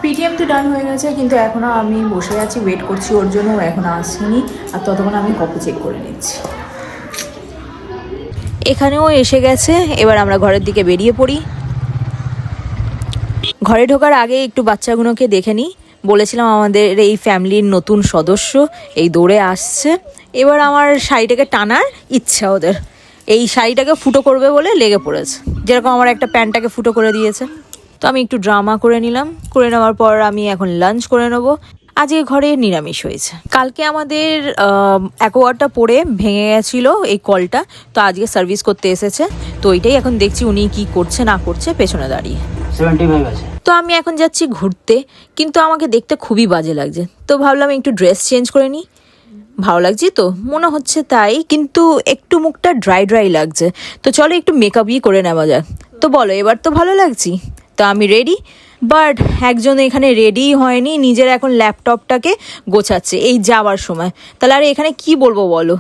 PTM তো ডান হয়ে গেছে, কিন্তু এখনও আমি বসে আছি, ওয়েট করছি ওর জন্য। ও এখনও আসেনি, আর ততক্ষণ আমি কপি চেক করে নিচ্ছি। এখানেও এসে গেছে, এবার আমরা ঘরের দিকে বেরিয়ে পড়ি। ঘরে ঢোকার আগে একটু বাচ্চাগুলোকে দেখে নিই। বলেছিলাম আমাদের এই ফ্যামিলির নতুন সদস্য এই দৌড়ে আসছে। এবার আমার শাড়িটাকে টানার ইচ্ছা ওদের, এই শাড়িটাকে ফুটো করবে বলে লেগে পড়েছে, যেরকম আমার একটা প্যান্টটাকে ফুটো করে দিয়েছে। তো আমি একটু ড্রামা করে নিলাম, করে নেওয়ার পর আমি এখন লাঞ্চ করে নেবো। আজকে ঘরে নিরামিষ হয়েছে। কালকে আমাদের অ্যাকোয়ারটা পড়ে ভেঙে গেছিলো এই কলটা, তো আজকে সার্ভিস করতে এসেছে। তো ওইটাই এখন দেখছি উনি কি করছে না করছে পেছনে দাঁড়িয়ে। 75 আছে। তো আমি এখন যাচ্ছি ঘুরতে, কিন্তু আমাকে দেখতে খুবই বাজে লাগছে। তো ভাবলাম একটু ড্রেস চেঞ্জ করে নিই। ভালো লাগছে তো মনে হচ্ছে তাই, কিন্তু একটু মুখটা ড্রাই ড্রাই লাগছে। তো চলো একটু মেকআপই করে নেওয়া যাক। তো বলো, এবার তো ভালো লাগছি। তো আমি রেডি, বাট একজন এখানে রেডিই হয়নি, নিজের এখন ল্যাপটপটাকে গোছাচ্ছে এই যাওয়ার সময়। তাহলে আর এখানে কি বলবো বলো।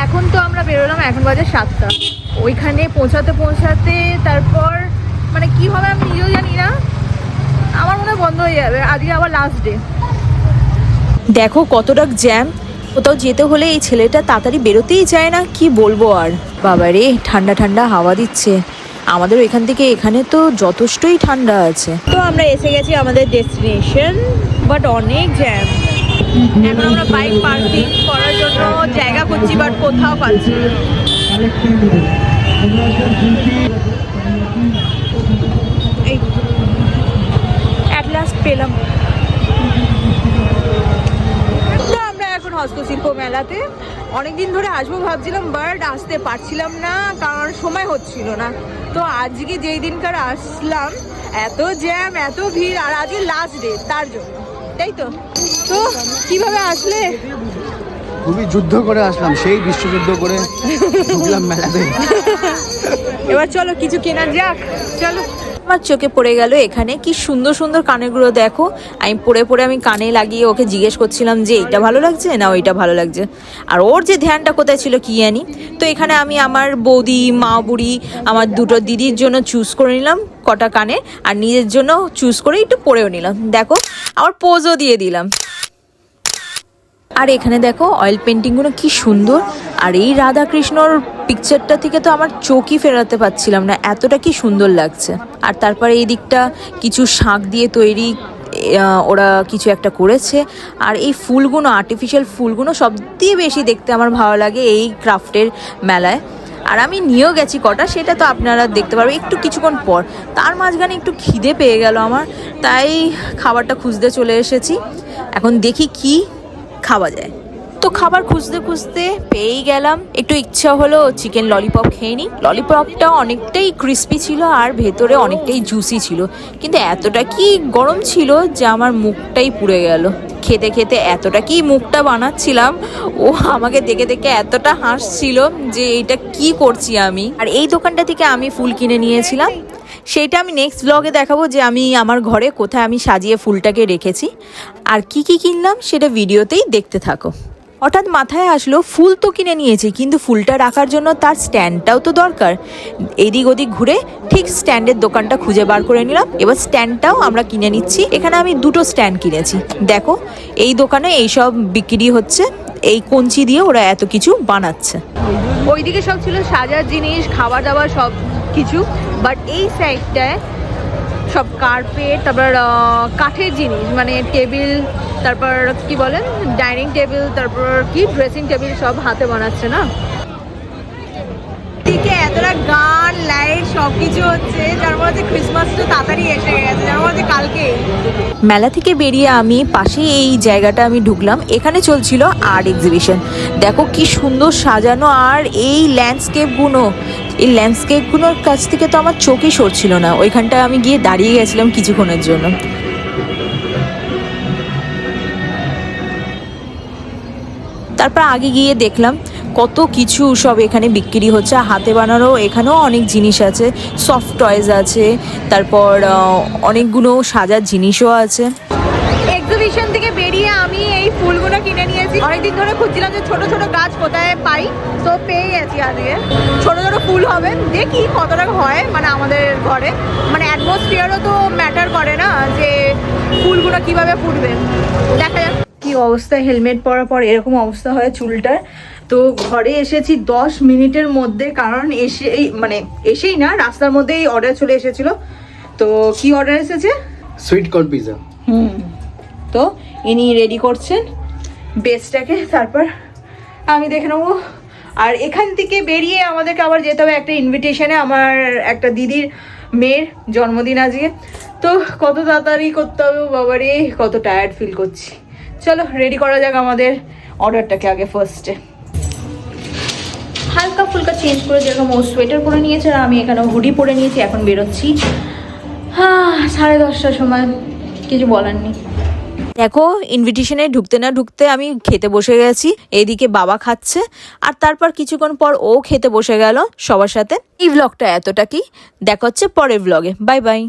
এখন তো আমরা বেরোলাম, এখন বাজে 7টা। ওইখানে পৌঁছাতে তারপর মানে কি হবে আমি নিজেও জানি না, আমার মনে হয় বন্ধ হয়ে যাবে। আজকে আবার লাস্ট ডে। দেখো কতটা জ্যাম। কোথাও যেতে হলে এই ছেলেটা তাড়াতাড়ি বেরোতেই চায় না, কি বলবো আর। বাবা রে, ঠান্ডা ঠান্ডা হাওয়া দিচ্ছে। আমাদের এখান থেকে এখানে তো যথেষ্টই ঠান্ডা আছে। তো আমরা এসে গেছি আমাদের ডেস্টিনেশন, বাট অনেক জ্যাম। এখন আমরা বাইক পার্কিং করার জন্য জায়গা খুঁজছি, বাট কোথাও পাচ্ছি না। এই অ্যাট লাস্ট পেলাম। আমরা এখন হস্তশিল্প মেলাতে অনেকদিন ধরে আসবো ভাবছিলাম, বাট আসতে পারছিলাম না কারণ সময় হচ্ছিল না। তো আজকে যেই দিনকার আসলাম, এত জ্যাম এত ভিড়, আর আজকে লাস্ট ডে তার জন্য, তাই তো। তো কিভাবে আসলে? খুবই যুদ্ধ করে আসলাম, সেই বিশ্বযুদ্ধ করে ঢুকলাম মেলাতে। এবার চলো কিছু কেনা যাক, চলো। আমার চোখে পড়ে গেল এখানে কি সুন্দর সুন্দর কানেরগুলো দেখো। আমি পরে আমি কানে লাগিয়ে ওকে জিজ্ঞেস করছিলাম যে এইটা ভালো লাগছে না ওইটা ভালো লাগছে, আর ওর যে ধ্যানটা কোথায় ছিল কি জানি। তো এখানে আমি আমার বৌদি, মা বুড়ি, আমার দুটো দিদির জন্য চুজ করে নিলাম কটা কানে, আর নিজের জন্য চুজ করে একটু পরেও নিলাম। দেখো আমার পোজও দিয়ে দিলাম। আর এখানে দেখো অয়েল পেন্টিংগুলো কি সুন্দর। আর এই রাধাকৃষ্ণর পিকচারটা থেকে তো আমার চোখই ফেরাতে পারছিলাম না, এতটা কি সুন্দর লাগছে। আর তারপরে এই দিকটা কিছু শাঁখ দিয়ে তৈরি ওরা কিছু একটা করেছে। আর এই ফুলগুলো, আর্টিফিশিয়াল ফুলগুলো সব দিয়ে বেশি দেখতে আমার ভালো লাগে এই ক্রাফটের মেলায়। আর আমি নিয়েও গেছি কটা, সেটা তো আপনারা দেখতে পারবেন একটু কিছুক্ষণ পর। তার মাঝখানে একটু খিদে পেয়ে গেল আমার, তাই খাবারটা খুঁজতে চলে এসেছি। এখন দেখি কি খাওয়া যায়। তো খাবার খুঁজতে খুঁজতে পেয়েই গেলাম। একটু ইচ্ছা হলো চিকেন ললিপপ খেয়ে নিই। ললিপপটা অনেকটাই ক্রিস্পি ছিল আর ভেতরে অনেকটাই জুসি ছিল, কিন্তু এতটা কি গরম ছিল যে আমার মুখটাই পুড়ে গেল। খেতে খেতে এতটা কি মুখটা বানাচ্ছিলাম, ও আমাকে দেখে দেখে এতটা হাসছিল যে এটা কি করছি আমি। আর এই দোকানটা থেকে আমি ফুল কিনে নিয়েছিলাম, সেইটা আমি নেক্সট ব্লগে দেখাবো যে আমি আমার ঘরে কোথায় আমি সাজিয়ে ফুলটাকে রেখেছি। আর কি কি কিনলাম সেটা ভিডিওতেই দেখতে থাকো। হঠাৎ মাথায় আসলো ফুল তো কিনে নিয়েছি, কিন্তু ফুলটা রাখার জন্য তার স্ট্যান্ডটাও তো দরকার। এদিক ওদিক ঘুরে ঠিক স্ট্যান্ডের দোকানটা খুঁজে বার করে নিলাম। এবার স্ট্যান্ডটাও আমরা কিনে নিচ্ছি। এখানে আমি দুটো স্ট্যান্ড কিনেছি। দেখো এই দোকানে এইসব বিক্রি হচ্ছে, এই কঞ্চি দিয়ে ওরা এত কিছু বানাচ্ছে। ওইদিকে সব ছিল সাজার জিনিস, খাবার দাবার সব কিছু, বাট এই সাইডটায় সব কার্পেট, তারপর কাঠের জিনিস, মানে টেবিল, তারপর কি বলেন ডাইনিং টেবিল, তারপর কি ড্রেসিং টেবিল, সব হাতে বানাচ্ছে না। দিকে এতটা গান লাইট সব কিছু হচ্ছে, যার মধ্যে ক্রিসমাসটা তাড়াতাড়ি এসে গেছে, যার মধ্যে কালকে। মেলা থেকে বেরিয়ে আমি পাশে এই জায়গাটা আমি ঢুকলাম। এখানে চলছিল আর্ট এক্সিবিশন। দেখো কি সুন্দর সাজানো, আর এই ল্যান্ডস্কেপগুলো, এই ল্যান্ডস্কেপগুলোর কাছ থেকে তো আমার চোখই সরছিল না। ওইখানটায় আমি গিয়ে দাঁড়িয়ে গেছিলাম কিছুক্ষণের জন্য। তারপর আগে গিয়ে দেখলাম কত কিছু সব এখানে বিক্রি হচ্ছে, হাতে বানানো। এখানেও অনেক জিনিস আছে, সফট টয়েস আছে, তারপর অনেকগুলো সাজার জিনিসও আছে। এক্সিবিশন থেকে বেরিয়ে আমি এই ফুলগুলো কিনে নিয়েছি। গেছি, অনেকদিন ধরে খুঁজছিলাম যে ছোট ছোট গাছ কোথায় পাই, তো পেয়ে গেছি আজকে। ছোট ছোট ফুল হবে, দেখি কতটা হয় মানে আমাদের ঘরে, মানে অ্যাটমসফিয়ারও তো ম্যাটার করে না যে ফুলগুলো কিভাবে ফুটবে, দেখা যাক কি অবস্থা। হেলমেট পরার পর এরকম অবস্থা হয় চুলটার। তো ঘরে এসেছি 10 মিনিটের মধ্যে, কারণ এসেই না, রাস্তার মধ্যেই অর্ডার চলে এসেছিল। তো কি অর্ডার এসেছে? Sweet corn pizza. তো ইনি রেডি করছেন বেসটাকে, তারপর আমি দেখে নেবো। আর এখান থেকে বেরিয়ে আমাদেরকে আবার যেতে হবে একটা ইনভিটেশনে, আমার একটা দিদির মেয়ের জন্মদিন আজকে। তো কত তাড়াতাড়ি করতে হবে বাবারে, কত টায়ার্ড ফিল করছি। চলো রেডি করা যাক আমাদের অর্ডারটাকে আগে ফার্স্টে। হালকা ফুলকা চেঞ্জ করে, যেরকম ও সোয়েটার পরে নিয়েছে আর আমি এখানে হুডি পরে নিয়েছি, এখন বেরোচ্ছি। 10:30টার সময়, কিছু বলার নেই। দেখো ইনভিটেশনে ঢুকতে না ঢুকতে আমি খেতে বসে গেছি, এদিকে বাবা খাচ্ছে আর তারপর কিছুক্ষণ পর ও খেতে বসে গেল সবার সাথে। এই ব্লগটা এতটা কি, দেখা হচ্ছে পরের ব্লগে, বাই বাই।